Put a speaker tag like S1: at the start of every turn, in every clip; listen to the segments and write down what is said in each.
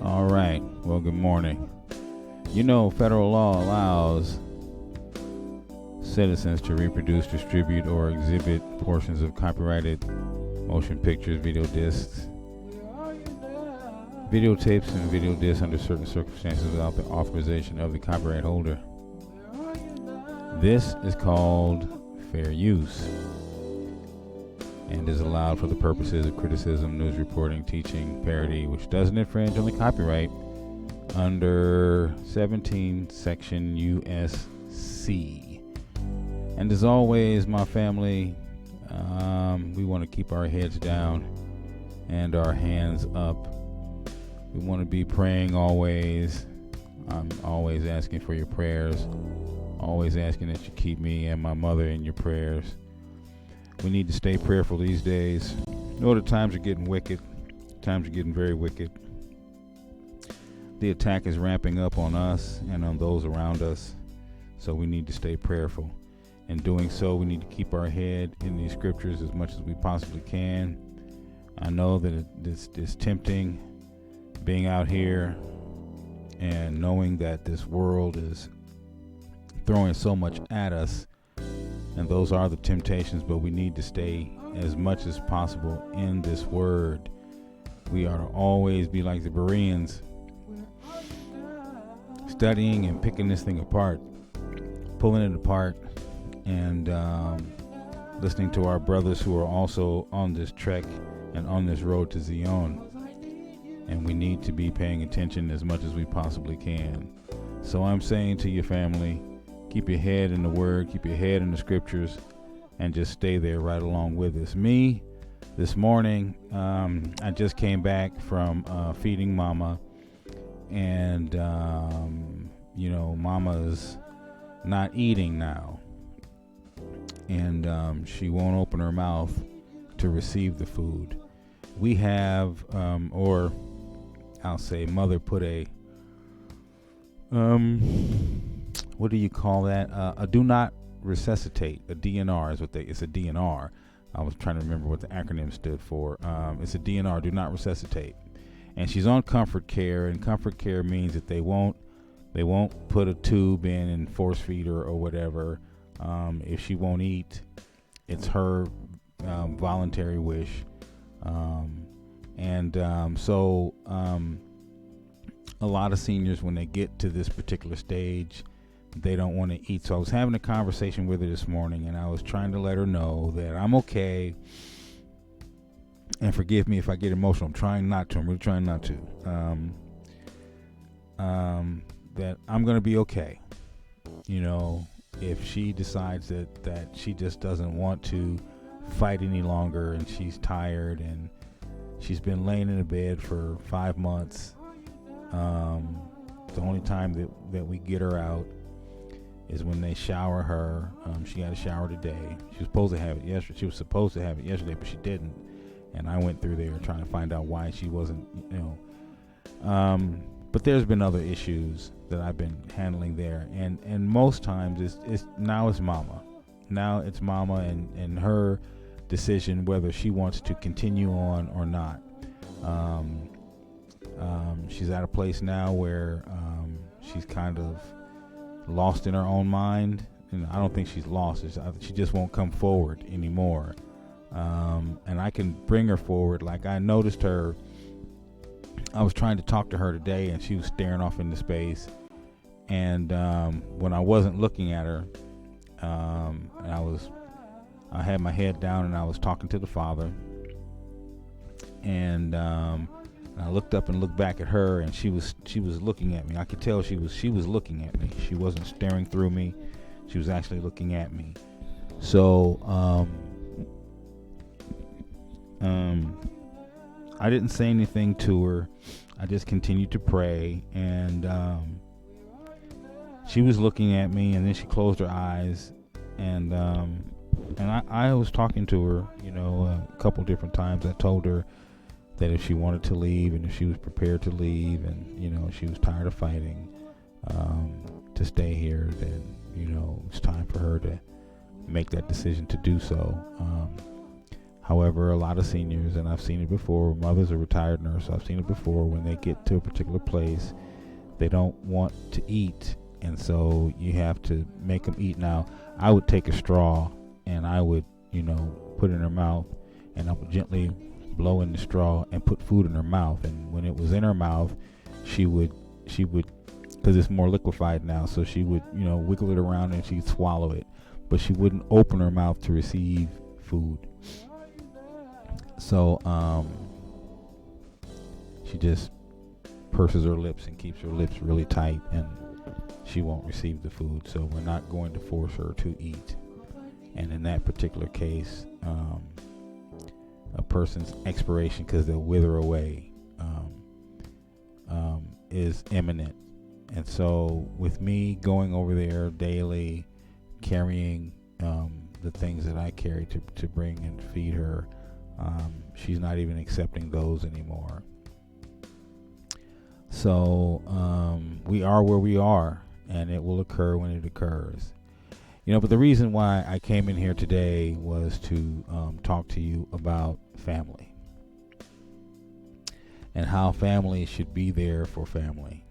S1: All right. Well, good morning. You know, federal law allows citizens to reproduce, distribute, or exhibit portions of copyrighted motion pictures, video discs, videotapes, and video discs under certain circumstances without the authorization of the copyright holder. This is called fair use and is allowed for the purposes of criticism, news reporting, teaching, parody, which doesn't infringe on the copyright under 17 section USC. And as always, my family, we want to keep our heads down and our hands up. We want to be praying always. I'm always asking for your prayers, always asking that you keep me and my mother in your prayers. We need to stay prayerful these days. You know, the times are getting wicked. Times are getting very wicked. The attack is ramping up on us and on those around us. So we need to stay prayerful. In doing so, we need to keep our head in these scriptures as much as we possibly can. I know that it's tempting being out here and knowing that this world is throwing so much at us. And those are the temptations, but we need to stay as much as possible in this word. We are to always be like the Bereans, studying and picking this thing apart, pulling it apart, and listening to our brothers who are also on this trek and on this road to Zion. And we need to be paying attention as much as we possibly can. So I'm saying to your family, keep your head in the word, keep your head in the scriptures, and just stay there right along with us. Me, this morning, I just came back from feeding Mama, and, Mama's not eating now, and she won't open her mouth to receive the food. We have, or I'll say Mother put a, what do you call that? A do not resuscitate, a DNR is what it's a DNR. I was trying to remember what the acronym stood for. It's a DNR, do not resuscitate. And she's on comfort care, and comfort care means that they won't put a tube in and force feed her or whatever. If she won't eat, it's her voluntary wish. So a lot of seniors, when they get to this particular stage, they don't want to eat. So I was having a conversation with her this morning, and I was trying to let her know that I'm okay. And forgive me if I get emotional. I'm trying not to. I'm really trying not to. That I'm going to be okay. You know, if she decides that she just doesn't want to fight any longer, and she's tired, and she's been laying in a bed for 5 months. The only time that we get her out is when they shower her. She got a shower today. She was supposed to have it yesterday. She was supposed to have it yesterday, but she didn't. And I went through there trying to find out why she wasn't, But there's been other issues that I've been handling there, and most times it's Mama. Now it's Mama and her decision whether she wants to continue on or not. She's at a place now where she's kind of lost in her own mind. And I don't think she's lost. She just won't come forward anymore. And I can bring her forward. Like, I noticed her. I was trying to talk to her today, and she was staring off into space. And when I wasn't looking at her, and I had my head down, and I was talking to the Father. And I looked up and looked back at her, and she was looking at me. I could tell she was looking at me. She wasn't staring through me. She was actually looking at me. So I didn't say anything to her. I just continued to pray, and she was looking at me, and then she closed her eyes, and I was talking to her, a couple different times. I told her that if she wanted to leave, and if she was prepared to leave, and she was tired of fighting, to stay here, then it's time for her to make that decision to do so. However, a lot of seniors, and I've seen it before, mothers are retired nurses, I've seen it before, when they get to a particular place, they don't want to eat, and so you have to make them eat. Now, I would take a straw and I would, put it in her mouth, and I would gently blow in the straw and put food in her mouth. And when it was in her mouth, she would, because it's more liquefied now, so she would, wiggle it around and she'd swallow it, but she wouldn't open her mouth to receive food. So she just purses her lips and keeps her lips really tight, and she won't receive the food. So we're not going to force her to eat. And in that particular case, a person's expiration, because they'll wither away, is imminent. And so with me going over there daily, carrying the things that I carry to bring and feed her, she's not even accepting those anymore. So we are where we are, and it will occur when it occurs. But the reason why I came in here today was to talk to you about family and how family should be there for family.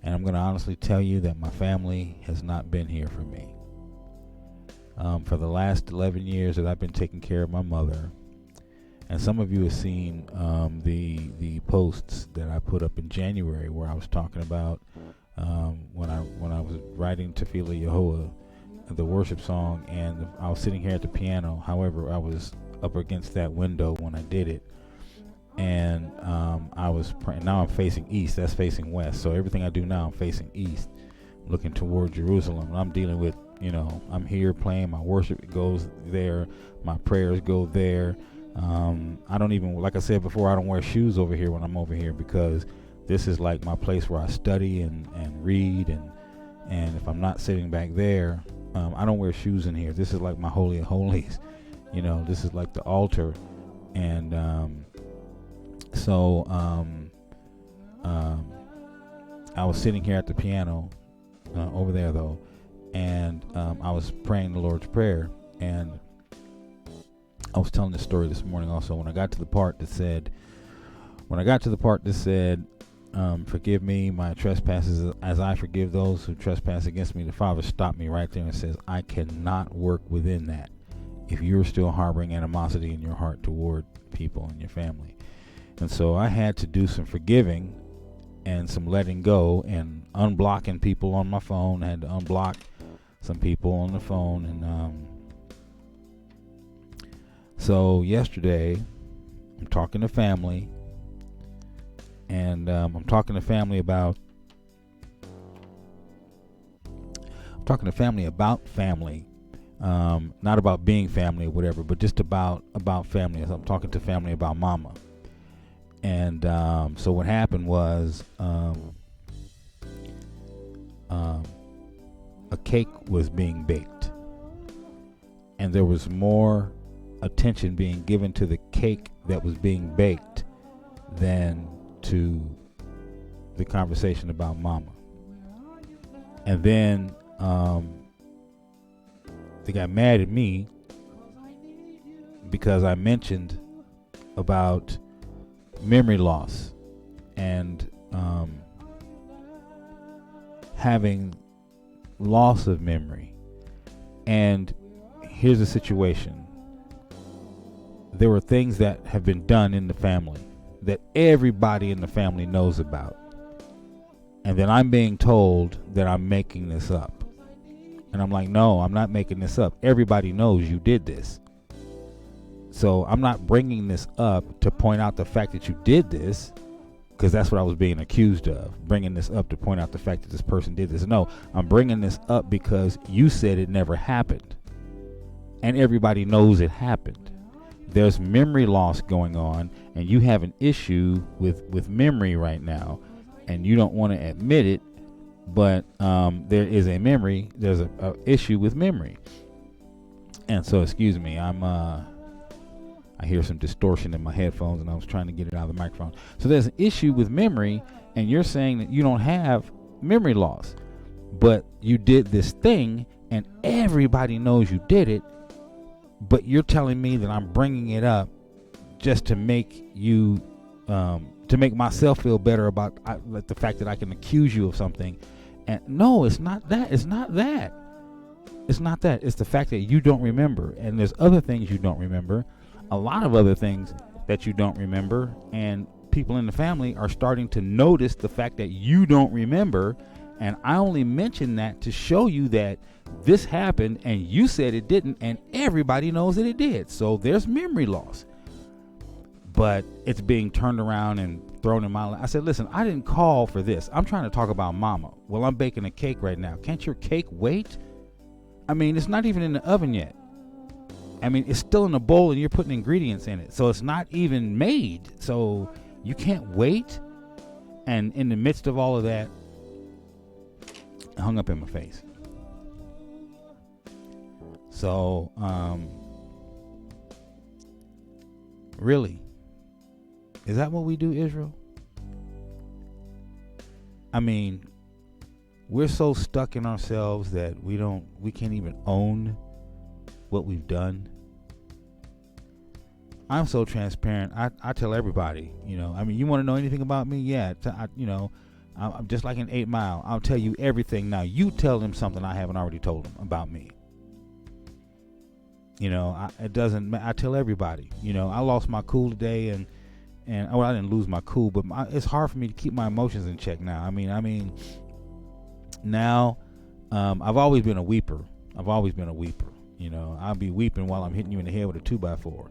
S1: And I'm going to honestly tell you that my family has not been here for me. For the last 11 years that I've been taking care of my mother, and some of you have seen the posts that I put up in January, where I was talking about when I was writing Tefillah Yehoah, the worship song, and I was sitting here at the piano. However, I was up against that window when I did it, and I was praying. Now I'm facing east. That's facing west. So everything I do now, I'm facing east, looking toward Jerusalem. And I'm dealing with, I'm here playing. My worship goes there. My prayers go there. I don't even, like I said before, I don't wear shoes over here when I'm over here, because this is like my place where I study and read, and if I'm not sitting back there, I don't wear shoes in here. This is like my holy of holies. This is like the altar. And so I was sitting here at the piano over there, though, and I was praying the Lord's Prayer, and I was telling this story this morning also. When I got to the part that said, forgive me my trespasses as I forgive those who trespass against me, the Father stopped me right there and says, I cannot work within that if you're still harboring animosity in your heart toward people in your family. And so I had to do some forgiving and some letting go and unblocking people on my phone. I had to unblock some people on the phone. And so yesterday I'm talking to family, and I'm talking to family about family, not about being family or whatever, but just about family. So I'm talking to family about mama. And so what happened was a cake was being baked, and there was more attention being given to the cake that was being baked than to the conversation about mama. And then they got mad at me because I mentioned about memory loss and having loss of memory. And here's the situation. There were things that have been done in the family that everybody in the family knows about. And then I'm being told that I'm making this up. And I'm like, no, I'm not making this up. Everybody knows you did this. So I'm not bringing this up to point out the fact that you did this, because that's what I was being accused of, bringing this up to point out the fact that this person did this. No, I'm bringing this up because you said it never happened. And everybody knows it happened. There's memory loss going on, and you have an issue with memory right now, and you don't want to admit it, but there is a memory. There's a issue with memory. And so, excuse me, I hear some distortion in my headphones, and I was trying to get it out of the microphone. So there's an issue with memory, and you're saying that you don't have memory loss, but you did this thing, and everybody knows you did it, but you're telling me that I'm bringing it up just to make you, to make myself feel better about like the fact that I can accuse you of something. And no, it's not that. It's not that. It's not that. It's the fact that you don't remember. And there's other things you don't remember. A lot of other things that you don't remember. And people in the family are starting to notice the fact that you don't remember. And I only mention that to show you that this happened and you said it didn't, and everybody knows that it did. So there's memory loss. But it's being turned around and thrown in my lap. I said, listen, I didn't call for this. I'm trying to talk about mama. Well, I'm baking a cake right now. Can't your cake wait? I mean, it's not even in the oven yet. I mean, it's still in a bowl and you're putting ingredients in it. So it's not even made. So you can't wait. And in the midst of all of that, it hung up in my face. So, really? Is that what we do, Israel? I mean, we're so stuck in ourselves that we can't even own what we've done. I'm so transparent. I tell everybody, I mean, you want to know anything about me? Yeah. I'm just like an 8 Mile. I'll tell you everything now. You tell them something I haven't already told them about me. It doesn't matter. I tell everybody, I lost my cool today and I didn't lose my cool, but it's hard for me to keep my emotions in check now. I mean, now, I've always been a weeper. I'll be weeping while I'm hitting you in the head with a 2x4.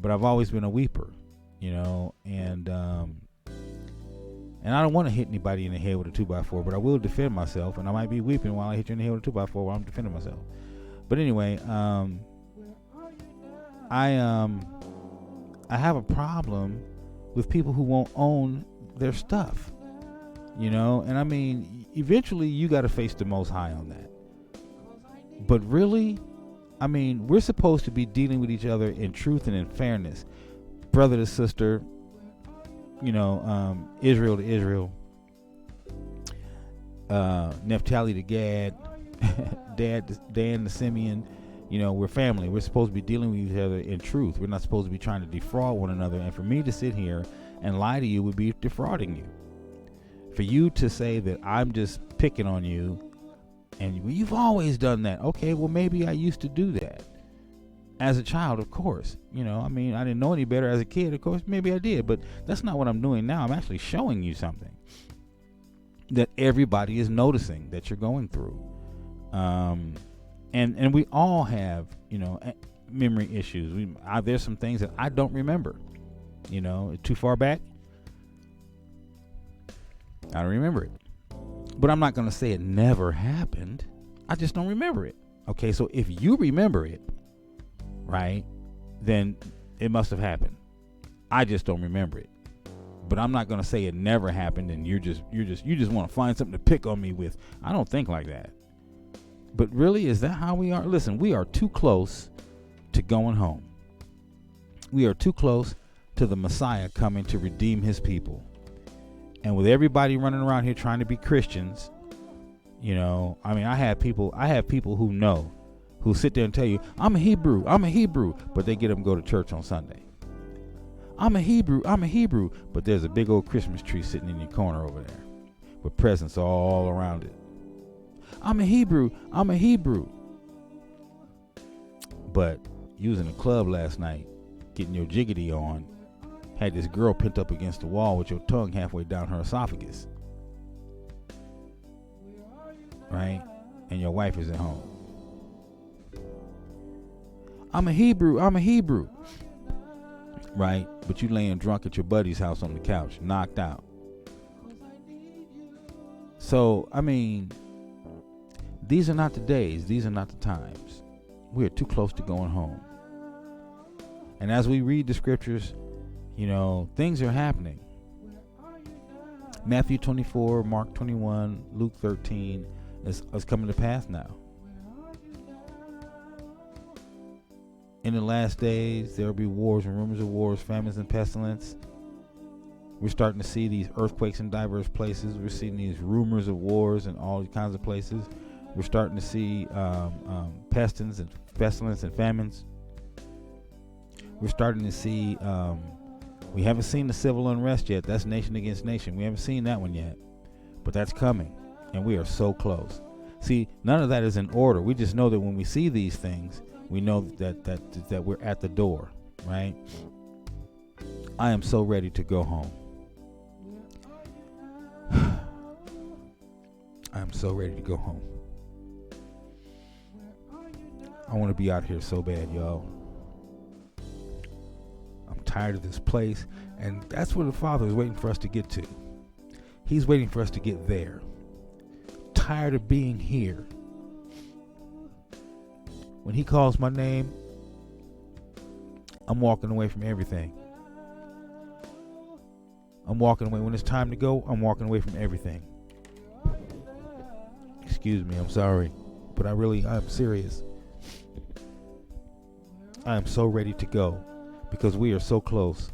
S1: But I've always been a weeper, and I don't want to hit anybody in the head with a 2x4, but I will defend myself, and I might be weeping while I hit you in the head with a 2x4 while I'm defending myself. But anyway, I have a problem with people who won't own their stuff, and I mean, eventually you got to face the Most High on that. But really, I mean, we're supposed to be dealing with each other in truth and in fairness, brother to sister, Israel to Israel, Naphtali to Gad, Dan to Simeon. We're family. We're supposed to be dealing with each other in truth. We're not supposed to be trying to defraud one another. And for me to sit here and lie to you would be defrauding you. For you to say that I'm just picking on you, and you've always done that. Okay, well, maybe I used to do that as a child, of course. I mean, I didn't know any better as a kid, of course. Maybe I did, but that's not what I'm doing now. I'm actually showing you something that everybody is noticing that you're going through. And we all have, memory issues. There's some things that I don't remember. Too far back, I don't remember it. But I'm not going to say it never happened. I just don't remember it. Okay, so if you remember it, right, then it must have happened. I just don't remember it. But I'm not going to say it never happened and you just want to find something to pick on me with. I don't think like that. But really, is that how we are? Listen, we are too close to going home. We are too close to the Messiah coming to redeem his people. And with everybody running around here trying to be Christians, I mean, I have people who sit there and tell you, I'm a Hebrew, but they get them to go to church on Sunday. I'm a Hebrew, but there's a big old Christmas tree sitting in your corner over there with presents all around it. I'm a Hebrew. But you was in the club last night, getting your jiggity on, had this girl pinned up against the wall with your tongue halfway down her esophagus. Right? And your wife is at home. I'm a Hebrew. Right? But you laying drunk at your buddy's house on the couch, knocked out. So, I mean, these are not the days. These are not the times. We are too close to going home. And as we read the scriptures, things are happening. Matthew 24, Mark 21, Luke 13 is coming to pass now. In the last days, there will be wars and rumors of wars, famines and pestilence. We're starting to see these earthquakes in diverse places. We're seeing these rumors of wars in all kinds of places. We're starting to see pestilence and famines. We're starting to see, we haven't seen the civil unrest yet. That's nation against nation. We haven't seen that one yet. But that's coming. And we are so close. See, none of that is in order. We just know that when we see these things, we know that we're at the door, right? I am so ready to go home. I am so ready to go home. I want to be out here so bad, y'all. I'm tired of this place. And that's where the Father is waiting for us to get to. He's waiting for us to get there. Tired of being here. When he calls my name, I'm walking away from everything. I'm walking away. When it's time to go, I'm walking away from everything. Excuse me, I'm sorry. But I'm serious. I am so ready to go because we are so close.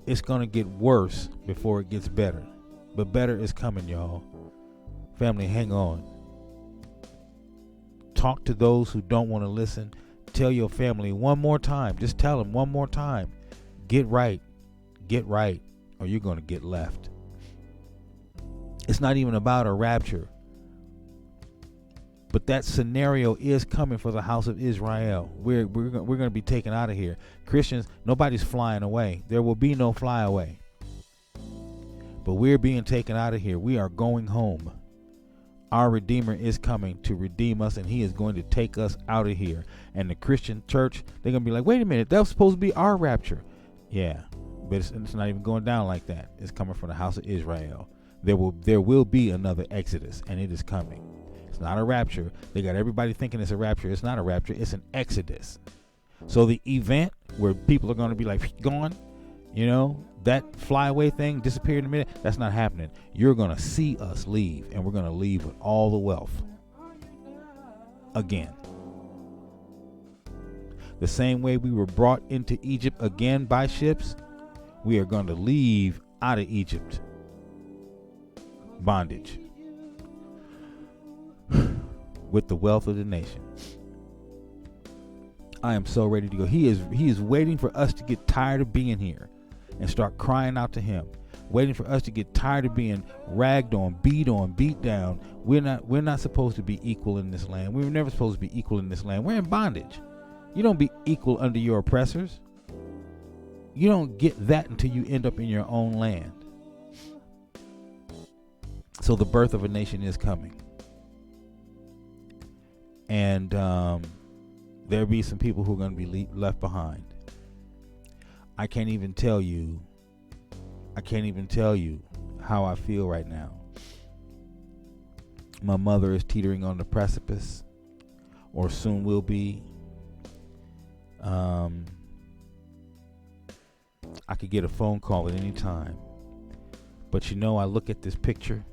S1: It's going to get worse before it gets better. But better is coming, y'all. Family, hang on. Talk to those who don't want to listen. Tell your family one more time. Just tell them one more time. Get right. Get right, or you're going to get left. It's not even about a rapture. But that scenario is coming for the house of Israel. We're going to be taken out of here. Christians, nobody's flying away. There will be no fly away. But we're being taken out of here. We are going home. Our Redeemer is coming to redeem us, and he is going to take us out of here. And the Christian church, they're going to be like, wait a minute, that was supposed to be our rapture. Yeah, but it's not even going down like that. It's coming from the house of Israel. There will be another Exodus, and it is coming. It's not a rapture. They got everybody thinking it's a rapture. It's not a rapture. It's an Exodus. So the event where people are going to be like gone, that flyaway thing disappear in a minute, that's not happening. You're going to see us leave, and we're going to leave with all the wealth. Again. The same way we were brought into Egypt again by ships, we are going to leave out of Egypt. Bondage. With the wealth of the nation. I am so ready to go. He is waiting for us to get tired of being here and start crying out to him. Waiting for us to get tired of being ragged on, beat down. We're not supposed to be equal in this land. We were never supposed to be equal in this land. We're in bondage. You don't be equal under your oppressors. You don't get that until you end up in your own land. So the birth of a nation is coming. And there'll be some people who are going to be left behind. I can't even tell you how I feel right now. My mother is teetering on the precipice, or soon will be. I could get a phone call at any time. But I look at this picture.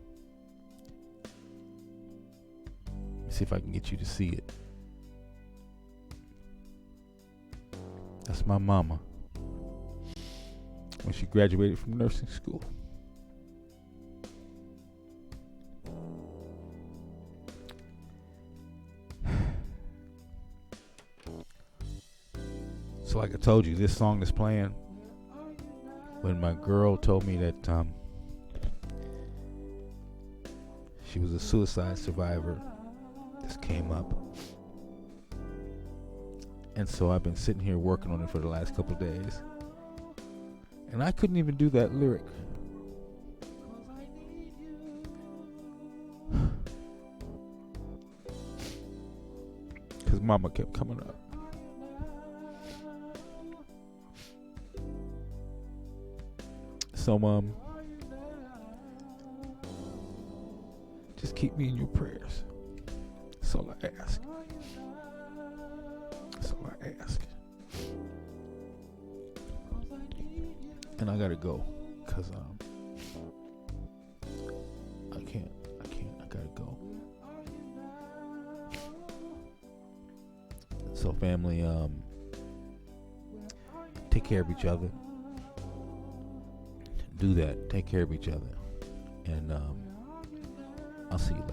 S1: See if I can get you to see it. That's my mama when she graduated from nursing school. So like I told you, this song is playing when my girl told me that she was a suicide survivor. This came up. And so I've been sitting here working on it for the last couple of days. And I couldn't even do that lyric. Because mama kept coming up. So, just keep me in your prayers. That's all I ask. That's all I ask. And I gotta go, cause I can't. I gotta go. So family, take care of each other. Do that. Take care of each other, and I'll see you later.